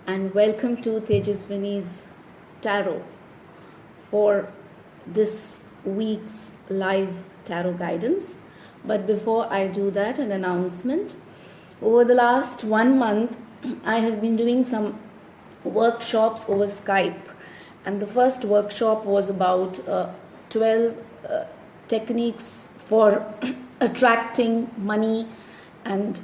and welcome to Tejaswini's Tarot for this week's live tarot guidance. But before I do that, an announcement. Over the last 1 month, I have been doing some workshops over Skype, and the first workshop was about 12 techniques for attracting money and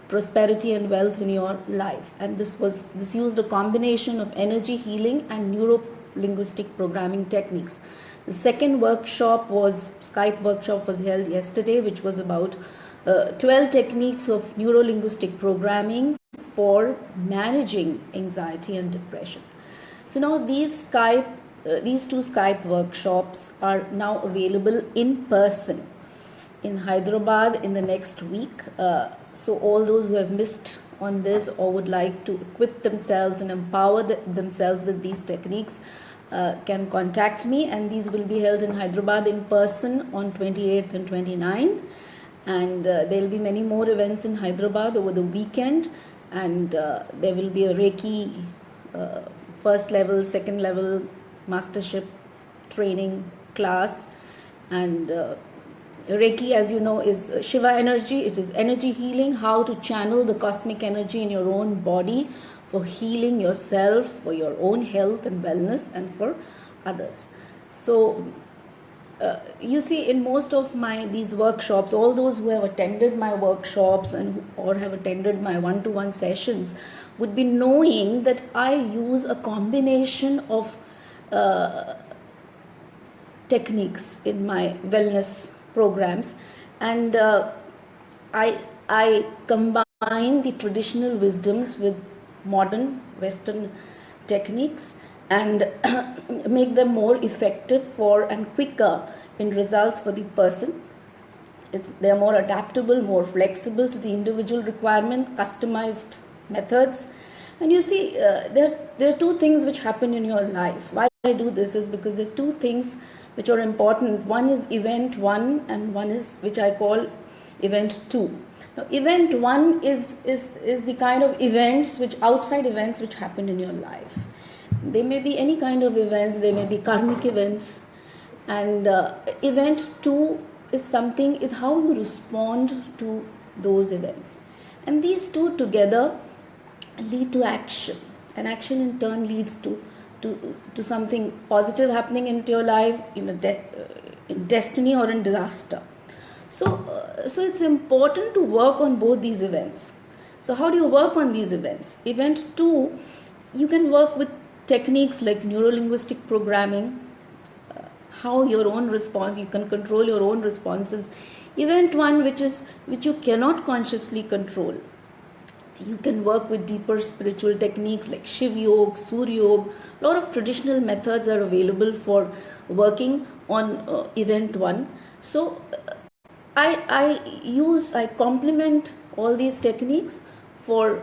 prosperity and wealth in your life. And this used a combination of energy healing and neuro linguistic programming techniques. The second workshop Skype workshop was held yesterday, which was about 12 techniques of neuro linguistic programming for managing anxiety and depression. So now these two Skype workshops are now available in person in Hyderabad in the next week. So all those who have missed on this or would like to equip themselves and empower themselves with these techniques can contact me, and these will be held in Hyderabad in person on 28th and 29th, and there will be many more events in Hyderabad over the weekend, and there will be a Reiki first level, second level mastership training class, and Reiki, as you know, is Shiva energy. It is energy healing, how to channel the cosmic energy in your own body for healing yourself, for your own health and wellness, and for others. So you see, in most of these workshops, all those who have attended my workshops or have attended my one-to-one sessions would be knowing that I use a combination of techniques in my wellness programs, and I combine the traditional wisdoms with modern Western techniques and make them more effective and quicker in results for the person. They are more adaptable, more flexible to the individual requirement, customized methods. And you see, there are two things which happen in your life. Why I do this is because there are two things which are important. One is event 1 and one is which I call event 2. Now, event 1 is the kind of events outside events which happen in your life. They may be any kind of events, they may be karmic events, and event 2 is how you respond to those events. And these two together lead to action, and action in turn leads to something positive happening into your life, in destiny or in disaster. So it's important to work on both these events. So how do you work on these events? Event 2, you can work with techniques like neuro-linguistic programming, how your own response, you can control your own responses. Event 1, which you cannot consciously control, you can work with deeper spiritual techniques like Shiv Yoga, Surya Yoga. A lot of traditional methods are available for working on event 1. So I complement all these techniques to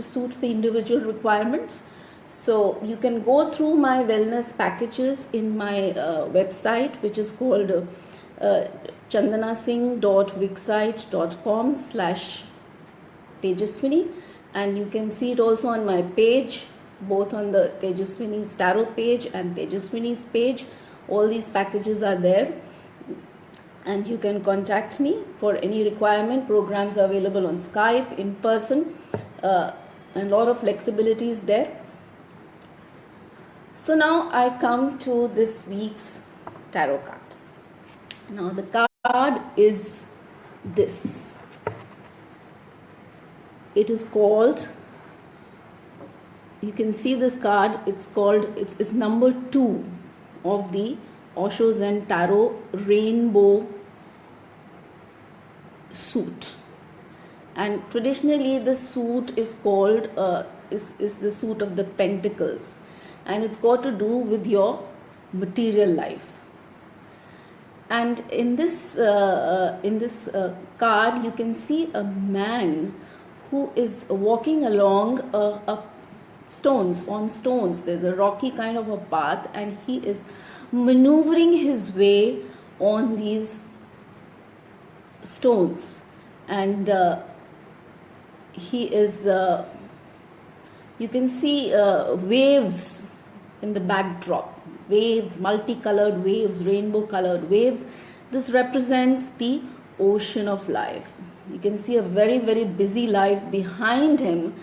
suit the individual requirements. So you can go through my wellness packages in my website, which is called chandanasingh.wixsite.com/Tejaswini, and you can see it also on my page, both on the Tejaswini's Tarot page and Tejaswini's page. All these packages are there, and you can contact me for any requirement. Programs are available on Skype, in person, and a lot of flexibility is there. So now I come to this week's tarot card. Now the card is this. It is called, you can see this card, it's number 2 of the Osho Zen Tarot Rainbow suit. And traditionally the suit is called, is the suit of the Pentacles, and it's got to do with your material life. And in this card you can see a man who is walking along stones. There's a rocky kind of a path, and he is maneuvering his way on these stones, and he is You can see waves in the backdrop, waves, multicolored waves, rainbow colored waves. This represents the ocean of life. You can see a very, very busy life behind him,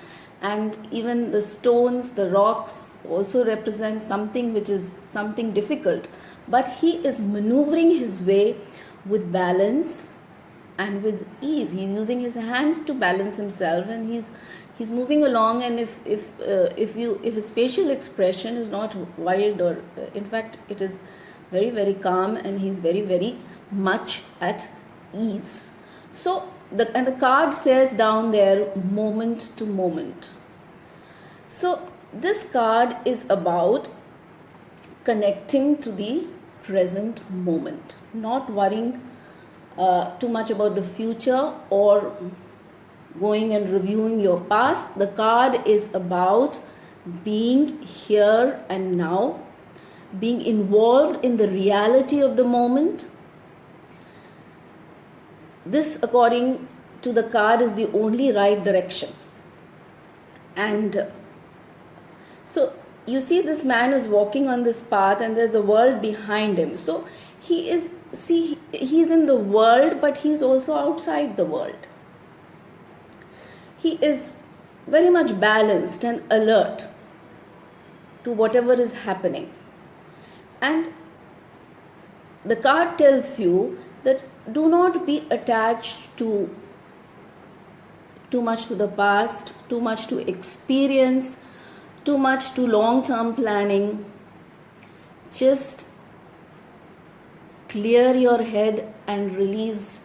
and even the stones, the rocks also represent something which is something difficult, but he is maneuvering his way with balance and with ease. He's using his hands to balance himself, and he's moving along. And if his facial expression is not worried, or in fact it is very, very calm, and he's very, very much at ease. So the card says down there, moment to moment. So this card is about connecting to the present moment, not worrying too much about the future or going and reviewing your past. The card is about being here and now, being involved in the reality of the moment. This, according to the card, is the only right direction. And so you see, this man is walking on this path, and there's a world behind him. So he's in the world, but he's also outside the world. He is very much balanced and alert to whatever is happening. And the card tells you that do not be attached to too much to the past, too much to experience, too much to long-term planning. Just clear your head and release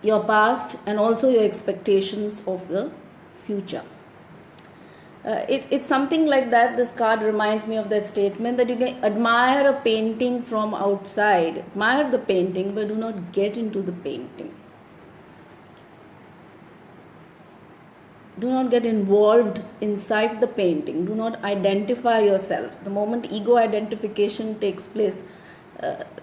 your past and also your expectations of the future. It's something like that. This card reminds me of that statement that you can admire a painting from outside, admire the painting, but do not get into the painting. Do not get involved inside the painting. Do not identify yourself. The moment ego identification takes place,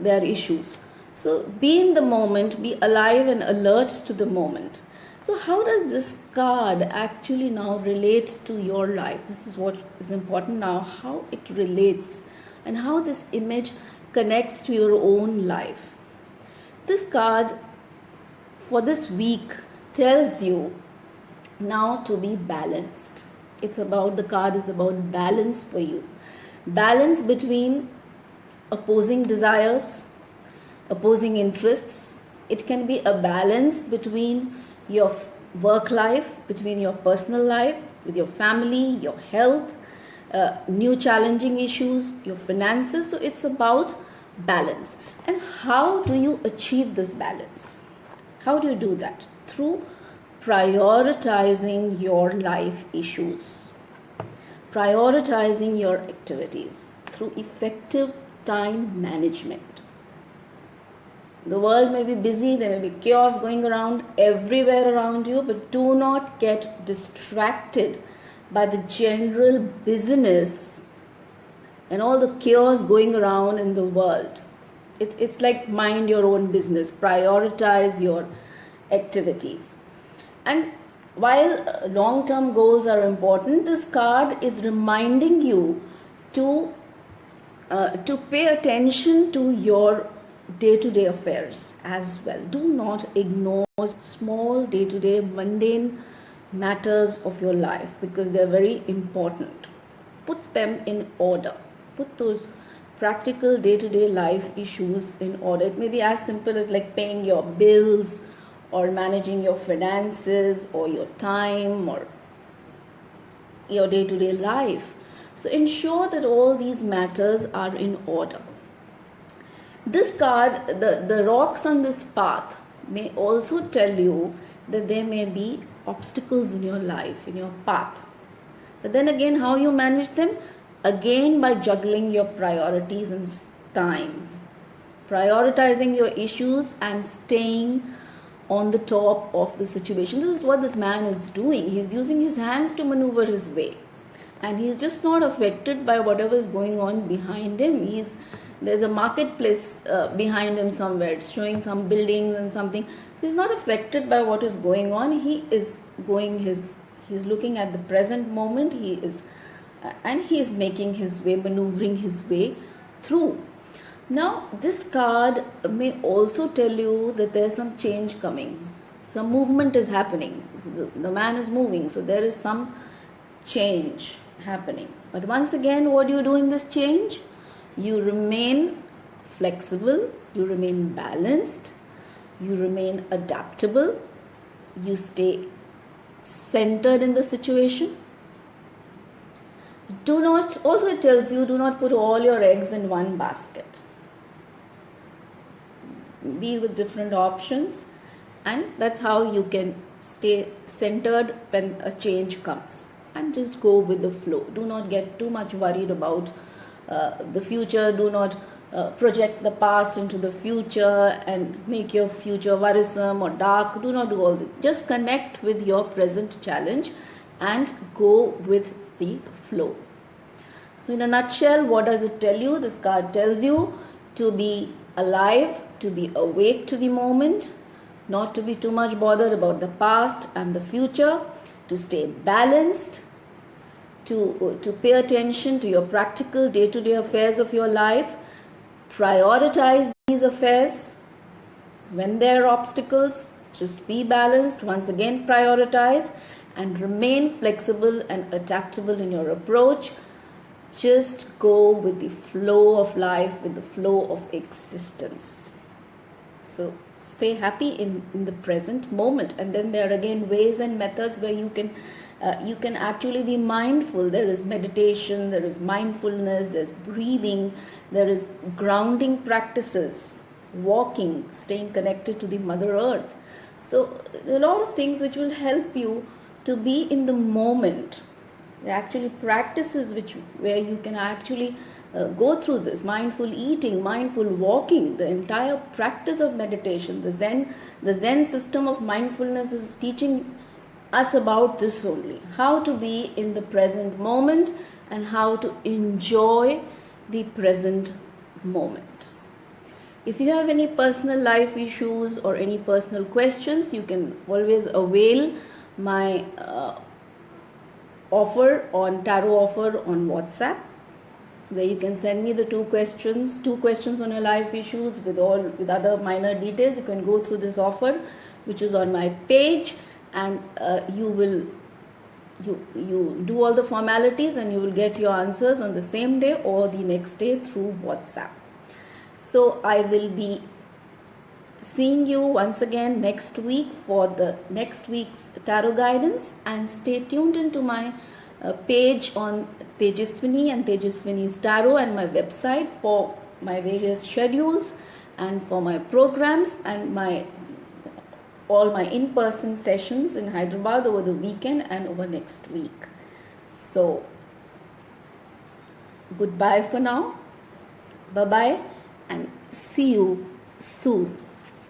there are issues. So be in the moment, be alive and alert to the moment. So how does this card actually now relate to your life? This is what is important now, how it relates and how this image connects to your own life. This card for this week tells you now to be balanced. The card is about balance for you. Balance between opposing desires, opposing interests. It can be a balance between your work life, between your personal life, with your family, your health, new challenging issues, your finances. So it's about balance. And how do you achieve this balance? How do you do that? Through prioritizing your life issues, prioritizing your activities, through effective time management. The world may be busy, there may be chaos going around everywhere around you, but do not get distracted by the general business and all the chaos going around in the world. It's like mind your own business, prioritize your activities. And while long-term goals are important, this card is reminding you to pay attention to your day-to-day affairs as well. Do not ignore small day-to-day mundane matters of your life, because they're very important. Put them in order. Put those practical day-to-day life issues in order. It may be as simple as like paying your bills, or managing your finances, or your time, or your day-to-day life. So ensure that all these matters are in order. This card, the rocks on this path may also tell you that there may be obstacles in your life, in your path. But then again, how you manage them? Again, by juggling your priorities and time. Prioritizing your issues and staying on the top of the situation. This is what this man is doing. He's using his hands to maneuver his way. And he's just not affected by whatever is going on behind him. There's a marketplace behind him somewhere. It's showing some buildings and something. So he's not affected by what is going on. He is going his He's looking at the present moment. He is making his way, maneuvering his way through. Now, this card may also tell you that there's some change coming. Some movement is happening. The man is moving, so there is some change happening. But once again, what do you do in this change? You remain flexible, you remain balanced, you remain adaptable, you stay centered in the situation. Also it tells you, do not put all your eggs in one basket. Be with different options, and that's how you can stay centered when a change comes, and just go with the flow. Do not get too much worried about the future. Do not project the past into the future and make your future worrisome or dark. Do not do all this. Just connect with your present challenge and go with the flow. So in a nutshell, what does it tell you? This card tells you to be alive, to be awake to the moment, not to be too much bothered about the past and the future, to stay balanced, to pay attention to your practical day-to-day affairs of your life, prioritize these affairs. When there are obstacles, just be balanced, once again prioritize, and remain flexible and adaptable in your approach. Just go with the flow of life, with the flow of existence. So stay happy in the present moment. And then there are again ways and methods where you can actually be mindful. There is meditation, there is mindfulness, there's breathing, there is grounding practices, walking, staying connected to the Mother Earth. So a lot of things which will help you to be in the moment. There are actually practices where you can actually go through this. Mindful eating, mindful walking, the entire practice of meditation. The Zen system of mindfulness is teaching us about this only. How to be in the present moment and how to enjoy the present moment. If you have any personal life issues or any personal questions, you can always avail my tarot offer on WhatsApp, where you can send me the two questions on your life issues with other minor details. You can go through this offer, which is on my page, and you do all the formalities and you will get your answers on the same day or the next day through WhatsApp. So I will be seeing you once again next week for the next week's tarot guidance, and stay tuned into my page on Tejaswini and Tejaswini's Tarot and my website for my various schedules and for my programs and all my in-person sessions in Hyderabad over the weekend and over next week. So goodbye for now. Bye-bye and see you soon.